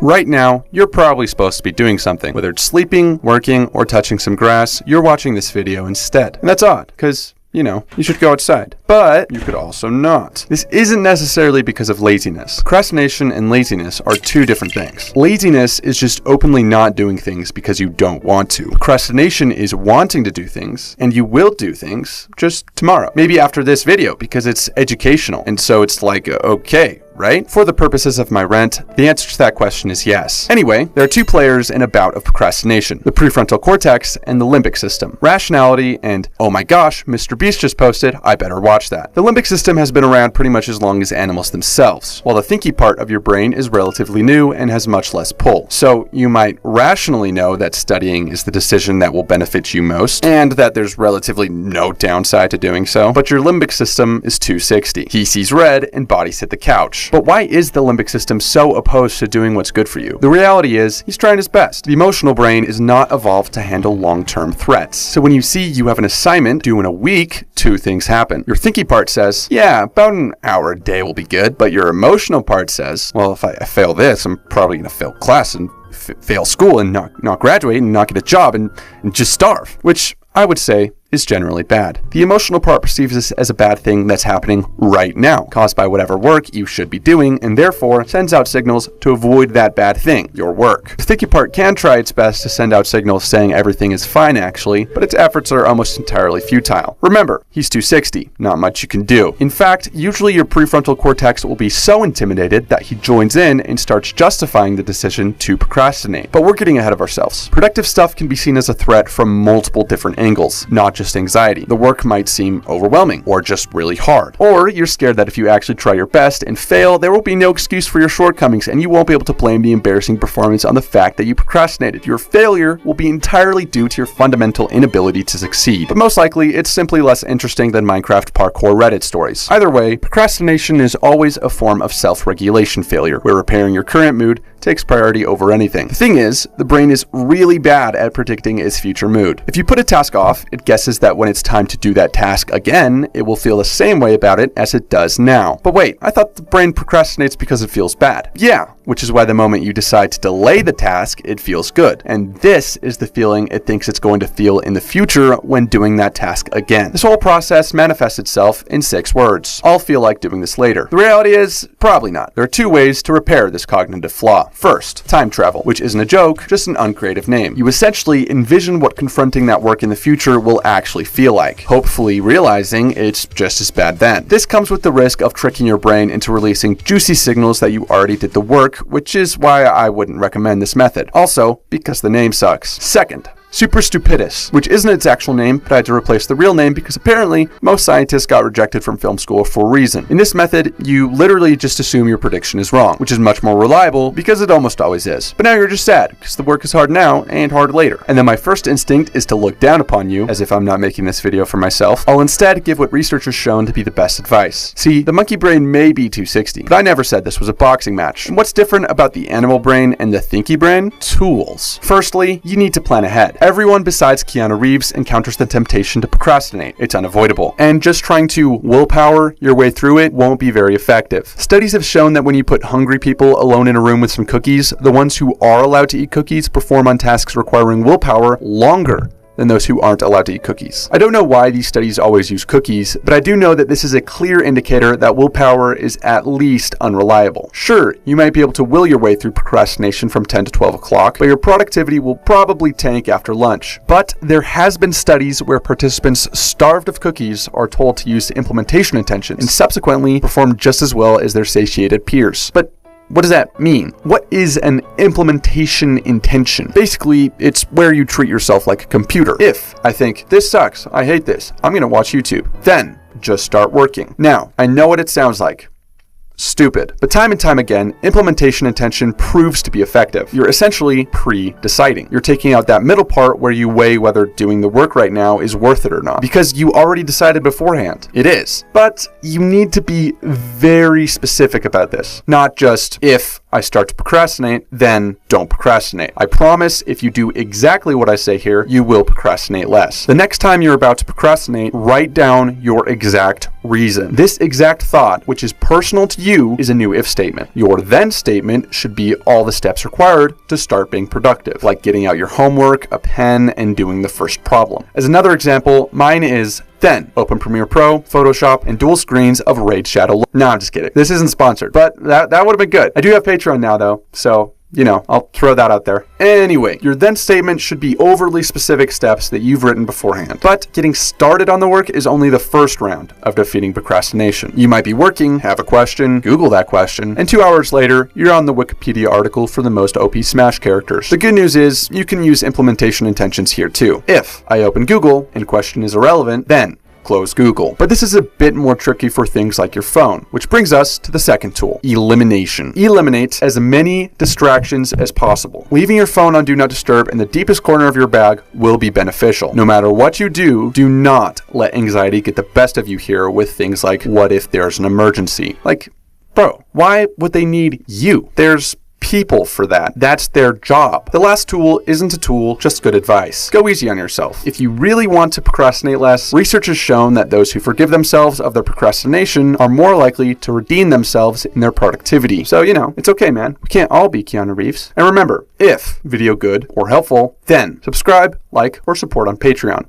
Right now, you're probably supposed to be doing something. Whether it's sleeping, working, or touching some grass, you're watching this video instead. And that's odd, because you should go outside. But you could also not. This isn't necessarily because of laziness. Procrastination and laziness are two different things. Laziness is just openly not doing things because you don't want to. Procrastination is wanting to do things, and you will do things just tomorrow. Maybe after this video, because it's educational. And so it's like, okay, right? For the purposes of my rant, the answer to that question is yes. Anyway, there are two players in a bout of procrastination: the prefrontal cortex and the limbic system. Rationality and, oh my gosh, Mr. Beast just posted, I better watch that. The limbic system has been around pretty much as long as animals themselves, while the thinky part of your brain is relatively new and has much less pull. So you might rationally know that studying is the decision that will benefit you most, and that there's relatively no downside to doing so, but your limbic system is 260. He sees red and bodies hit the couch. But why is the limbic system so opposed to doing what's good for you? The reality is, he's trying his best. The emotional brain is not evolved to handle long-term threats. So when you see you have an assignment due in a week, two things happen. Your thinky part says, yeah, about an hour a day will be good. But your emotional part says, well, if I fail this, I'm probably going to fail class and fail school and not graduate and not get a job and just starve. Which I would say is generally bad. The emotional part perceives this as a bad thing that's happening right now, caused by whatever work you should be doing, and therefore sends out signals to avoid that bad thing, your work. The thinky part can try its best to send out signals saying everything is fine actually, but its efforts are almost entirely futile. Remember, he's 260, not much you can do. In fact, usually your prefrontal cortex will be so intimidated that he joins in and starts justifying the decision to procrastinate. But we're getting ahead of ourselves. Productive stuff can be seen as a threat from multiple different angles, not just anxiety. The work might seem overwhelming or just really hard. Or you're scared that if you actually try your best and fail, there will be no excuse for your shortcomings and you won't be able to blame the embarrassing performance on the fact that you procrastinated. Your failure will be entirely due to your fundamental inability to succeed. But most likely, it's simply less interesting than Minecraft parkour Reddit stories. Either way, procrastination is always a form of self-regulation failure, where repairing your current mood takes priority over anything. The thing is, the brain is really bad at predicting its future mood. If you put a task off, it guesses that when it's time to do that task again, it will feel the same way about it as it does now. But wait, I thought the brain procrastinates because it feels bad. Yeah, which is why the moment you decide to delay the task, it feels good. And this is the feeling it thinks it's going to feel in the future when doing that task again. This whole process manifests itself in 6 words. I'll feel like doing this later. The reality is, probably not. There are 2 ways to repair this cognitive flaw. First, time travel, which isn't a joke, just an uncreative name. You essentially envision what confronting that work in the future will actually feel like, hopefully realizing it's just as bad then. This comes with the risk of tricking your brain into releasing juicy signals that you already did the work, which is why I wouldn't recommend this method. Also, because the name sucks. Second, Superstupidus, which isn't its actual name, but I had to replace the real name because apparently most scientists got rejected from film school for a reason. In this method, you literally just assume your prediction is wrong, which is much more reliable because it almost always is. But now you're just sad because the work is hard now and hard later. And then my first instinct is to look down upon you, as if I'm not making this video for myself. I'll instead give what research has shown to be the best advice. See, the monkey brain may be 260, but I never said this was a boxing match. And what's different about the animal brain and the thinky brain? Tools. Firstly, you need to plan ahead. Everyone besides Keanu Reeves encounters the temptation to procrastinate. It's unavoidable. And just trying to willpower your way through it won't be very effective. Studies have shown that when you put hungry people alone in a room with some cookies, the ones who are allowed to eat cookies perform on tasks requiring willpower longer than those who aren't allowed to eat cookies. I don't know why these studies always use cookies, but I do know that this is a clear indicator that willpower is at least unreliable. Sure, you might be able to will your way through procrastination from 10 to 12 o'clock, but your productivity will probably tank after lunch. But there has been studies where participants starved of cookies are told to use implementation intentions and subsequently perform just as well as their satiated peers. But what does that mean? What is an implementation intention? Basically, it's where you treat yourself like a computer. If I think, this sucks, I hate this, I'm gonna watch YouTube, then just start working. Now, I know what it sounds like. Stupid. But time and time again, implementation intention proves to be effective. You're essentially pre-deciding. You're taking out that middle part where you weigh whether doing the work right now is worth it or not. Because you already decided beforehand. It is. But you need to be very specific about this. Not just, if I start to procrastinate, then don't procrastinate. I promise if you do exactly what I say here, you will procrastinate less. The next time you're about to procrastinate, write down your exact reason. This exact thought, which is personal to you, is a new if statement. Your then statement should be all the steps required to start being productive, like getting out your homework, a pen, and doing the first problem. As another example, mine is then open Premiere Pro, Photoshop, and dual screens of Raid Shadow. No, I'm just kidding. This isn't sponsored, but that would have been good. I do have Patreon now though, so I'll throw that out there. Anyway, your then statement should be overly specific steps that you've written beforehand. But getting started on the work is only the first round of defeating procrastination. You might be working, have a question, Google that question, and 2 hours later, you're on the Wikipedia article for the most OP Smash characters. The good news is, you can use implementation intentions here too. If I open Google and question is irrelevant, then close Google. But this is a bit more tricky for things like your phone, which brings us to the second tool, elimination. Eliminate as many distractions as possible. Leaving your phone on Do Not Disturb in the deepest corner of your bag will be beneficial. No matter what you do, do not let anxiety get the best of you here with things like, what if there's an emergency? Like, bro, why would they need you? There's people for that. That's their job. The last tool isn't a tool, just good advice. Go easy on yourself. If you really want to procrastinate less, research has shown that those who forgive themselves of their procrastination are more likely to redeem themselves in their productivity. So, it's okay, man. We can't all be Keanu Reeves. And remember, if video good or helpful, then subscribe, like, or support on Patreon.